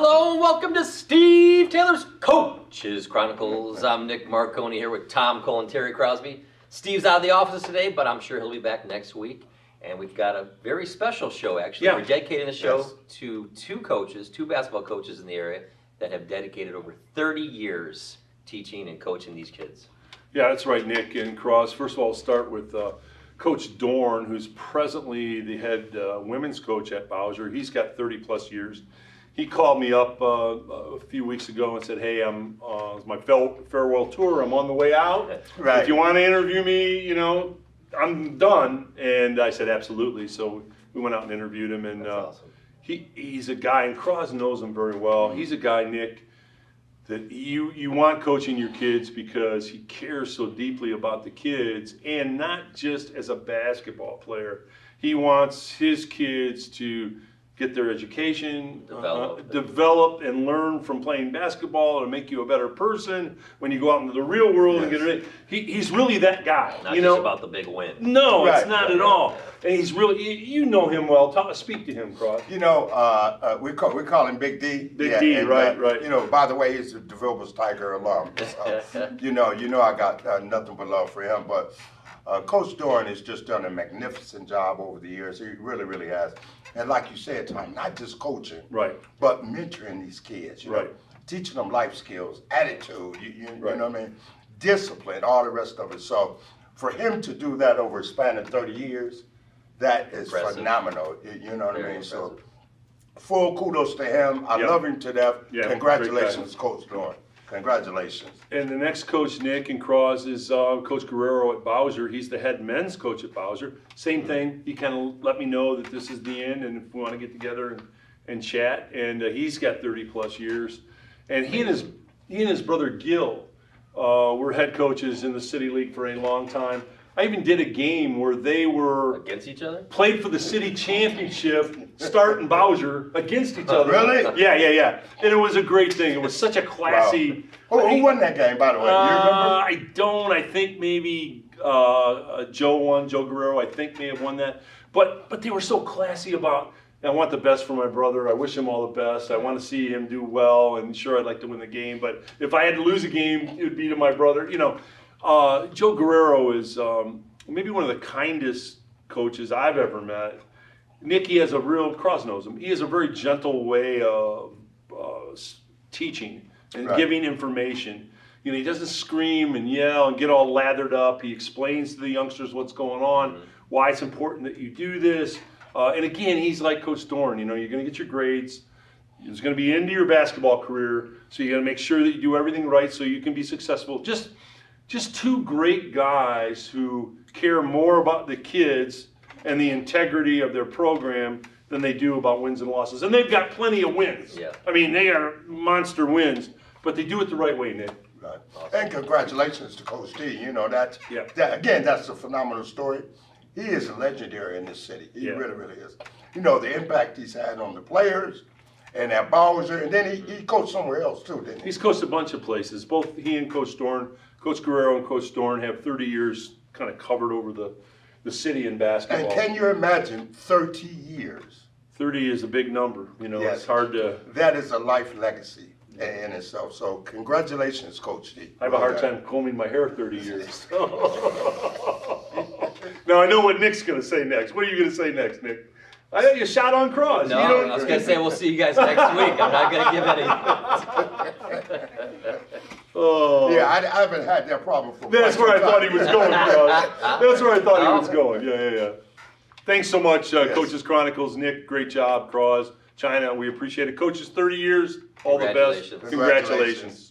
Hello and welcome to Steve Taylor's Coaches Chronicles. I'm Nick Marconi here with Tom Cole and Terry Crosby. Steve's out of the office today, but I'm sure he'll be back next week. And we've got a very special show, actually. Yeah. We're dedicating the show to two basketball coaches in the area that have dedicated over 30 years teaching and coaching these kids. Yeah, that's right, Nick and Cross. First of all, I'll start with Coach Dorn, who's presently the head women's coach at Bowser. He's got 30 plus years. He called me up a few weeks ago and said, hey, it's my farewell tour. I'm on the way out. Right. If you want to interview me, I'm done. And I said, absolutely. So we went out and interviewed him. And That's awesome. he's a guy, and Cross knows him very well. He's a guy, Nick, that you want coaching your kids because he cares so deeply about the kids, and not just as a basketball player. He wants his kids to get their education, develop and learn from playing basketball and make you a better person when you go out into the real world and get it. He's really that guy. Not just about the big win. No, Right, it's not right, at all. And he's really, you know him well. Speak to him, Cross. We call him Big D. Big D, right. By the way, he's a Devil's Tiger alum. So, you know, I got nothing but love for him. But Coach Dorn has just done a magnificent job over the years. He really, really has. And like you said, Tom, not just coaching, Right. but mentoring these kids. You know, Right. teaching them life skills, attitude. You Right. know what I mean? Discipline, all the rest of it. So for him to do that over a span of 30 years, that is Impressive. phenomenal. You know what I Very mean? So impressive. full kudos to him. I Yeah. love him to death. Yeah, Congratulations, Coach Dorn. Congratulations. And the next coach, Nick and Cross, is Coach Guerrero at Bowser. He's the head men's coach at Bowser. Same thing. He kind of let me know that this is the end, and if we want to get together and chat. And he's got 30 plus years. And he and his brother Gil were head coaches in the City League for a long time. I even did a game where they were Against each other? played for the city championship, Start and Bowser against each other. Really? Yeah. And it was a great thing. It was such a classy. Who won that game, by the way? You remember? I don't. I think maybe Joe won. Joe Guerrero, I think, may have won that. But they were so classy about, I want the best for my brother. I wish him all the best. I want to see him do well. And sure, I'd like to win the game. But if I had to lose a game, it would be to my brother. Joe Guerrero is maybe one of the kindest coaches I've ever met. Nick, he has a real, Cross knows him, he has a very gentle way of teaching and Right. giving information. He doesn't scream and yell and get all lathered up. He explains to the youngsters what's going on, why it's important that you do this. And again, he's like Coach Dorn. You're going to get your grades. It's going to be into your basketball career, so you got to make sure that you do everything right so you can be successful. Just two great guys who care more about the kids and the integrity of their program than they do about wins and losses. And they've got plenty of wins. Yeah. I mean, they got monster wins, but they do it the right way, Nick. Right. And congratulations to Coach D. Yeah. That's a phenomenal story. He is legendary in this city. He Yeah. really, really is. The impact he's had on the players and at Bowser, and then he coached somewhere else too, didn't he? He's coached a bunch of places. Both he and Coach Dorn, Coach Guerrero and Coach Dorn have 30 years kind of covered over the city in basketball. And can you imagine 30 years? 30 is a big number. Yes. It's hard to. That is a life legacy in itself. So congratulations, Coach D. I have a hard time combing my hair 30 years. Now I know what Nick's going to say next. What are you going to say next, Nick? I got you shot on Cross. No, I was going to say we'll see you guys next week. I'm not going to give any. Oh. Yeah, I haven't had that problem for That's quite where I some thought time. he was going, Cross. That's where I thought he was going. Yeah. Thanks so much, Yes. Coaches Chronicles. Nick, great job. Cross, China, we appreciate it. Coaches, 30 years, all the best. Congratulations. Congratulations.